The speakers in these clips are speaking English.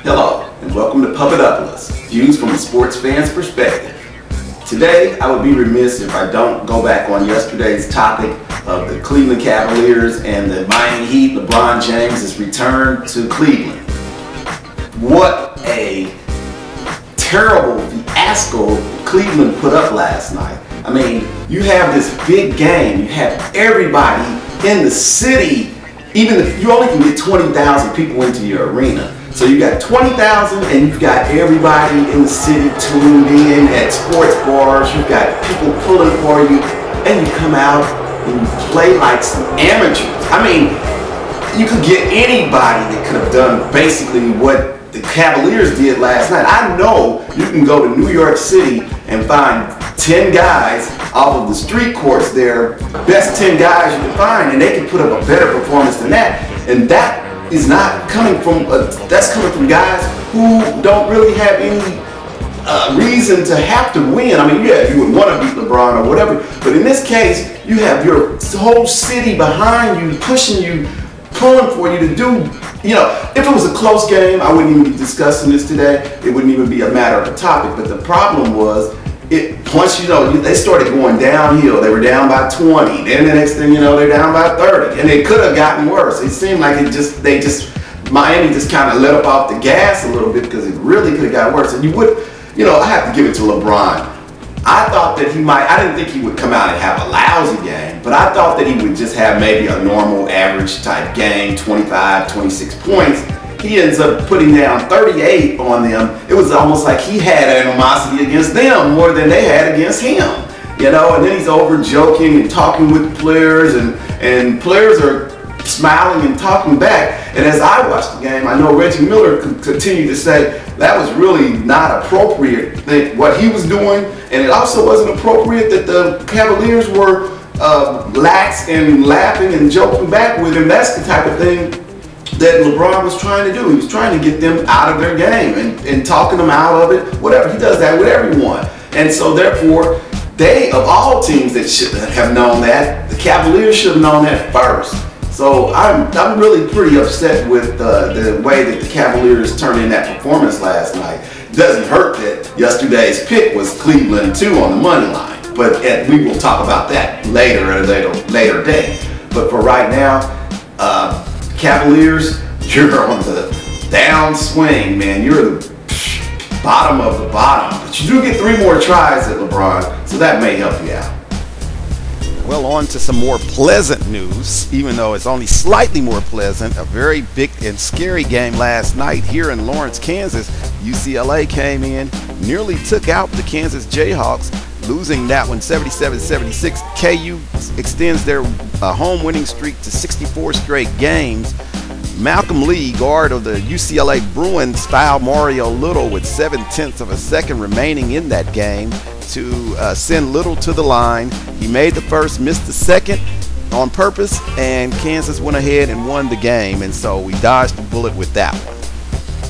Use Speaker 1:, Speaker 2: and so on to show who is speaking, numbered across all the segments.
Speaker 1: Hello, and welcome to Puppetopolis, views from a sports fan's perspective. Today, I would be remiss if I don't go back on yesterday's topic of the Cleveland Cavaliers and the Miami Heat. LeBron James' return to Cleveland. What a terrible fiasco Cleveland put up last night. I mean, you have this big game, you have everybody in the city, even if you only can get 20,000 people into your arena. So you got 20,000 and you've got everybody in the city tuned in at sports bars, you've got people pulling for you, and you come out and you play like some amateurs. I mean, you could get anybody that could have done basically what the Cavaliers did last night. I know you can go to New York City and find 10 guys off of the street courts there, best 10 guys you can find, and they can put up a better performance than that. And that is not coming from, that's coming from guys who don't really have any reason to have to win. I mean, yeah, you would want to beat LeBron or whatever, but in this case, you have your whole city behind you, pushing you, pulling for you to do, you know, if it was a close game, I wouldn't even be discussing this today. It wouldn't even be a matter of a topic, but the problem was, once you know, they started going downhill. They were down by 20. Then the next thing you know, they're down by 30. And it could have gotten worse. It seemed like Miami just kind of let up off the gas a little bit because it really could have got worse. And I have to give it to LeBron. I thought that I didn't think he would come out and have a lousy game, but I thought that he would just have maybe a normal average type game, 25, 26 points. He ends up putting down 38 on them. It was almost like he had animosity against them more than they had against him. You know, and then he's over joking and talking with players, and players are smiling and talking back. And as I watched the game, I know Reggie Miller continued to say that was really not appropriate, what he was doing, and it also wasn't appropriate that the Cavaliers were lax and laughing and joking back with him. That's the type of thing that LeBron was trying to do. He was trying to get them out of their game and talking them out of it, whatever. He does that with everyone. And so therefore, they, of all teams that should have known that, the Cavaliers should have known that first. So I'm really pretty upset with the way that the Cavaliers turned in that performance last night. It doesn't hurt that yesterday's pick was Cleveland too on the money line, but we will talk about that later at a later day. But for right now, Cavaliers, you're on the downswing, man. You're the bottom of the bottom. But you do get 3 more tries at LeBron, so that may help you out.
Speaker 2: Well, on to some more pleasant news, even though it's only slightly more pleasant. A very big and scary game last night here in Lawrence, Kansas. UCLA came in, nearly took out the Kansas Jayhawks, losing that one 77-76. KU extends their home winning streak to 64 straight games. Malcolm Lee, guard of the UCLA Bruins, fouled Mario Little with 0.7 of a second remaining in that game to send Little to the line. He made the first, missed the second on purpose, and Kansas went ahead and won the game, and so we dodged the bullet with that one.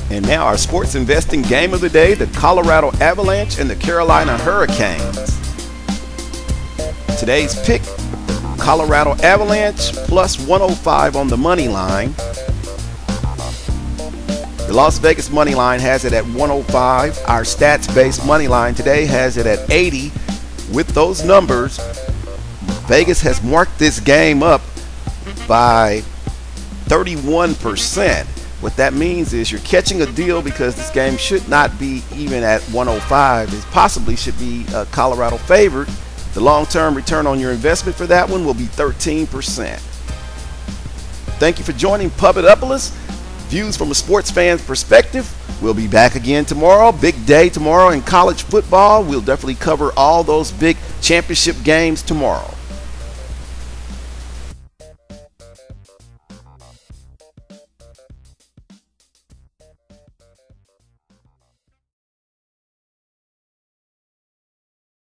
Speaker 2: And now our sports investing game of the day, the Colorado Avalanche and the Carolina Hurricanes. Today's pick, Colorado Avalanche plus 105 on the money line. The Las Vegas money line has it at 105. Our stats-based money line today has it at 80. With those numbers, Vegas has marked this game up by 31%. What that means is you're catching a deal because this game should not be even at 105. It possibly should be Colorado favored. The long-term return on your investment for that one will be 13%. Thank you for joining Puppetopolis, views from a sports fan's perspective. We'll be back again tomorrow. Big day tomorrow in college football. We'll definitely cover all those big championship games tomorrow.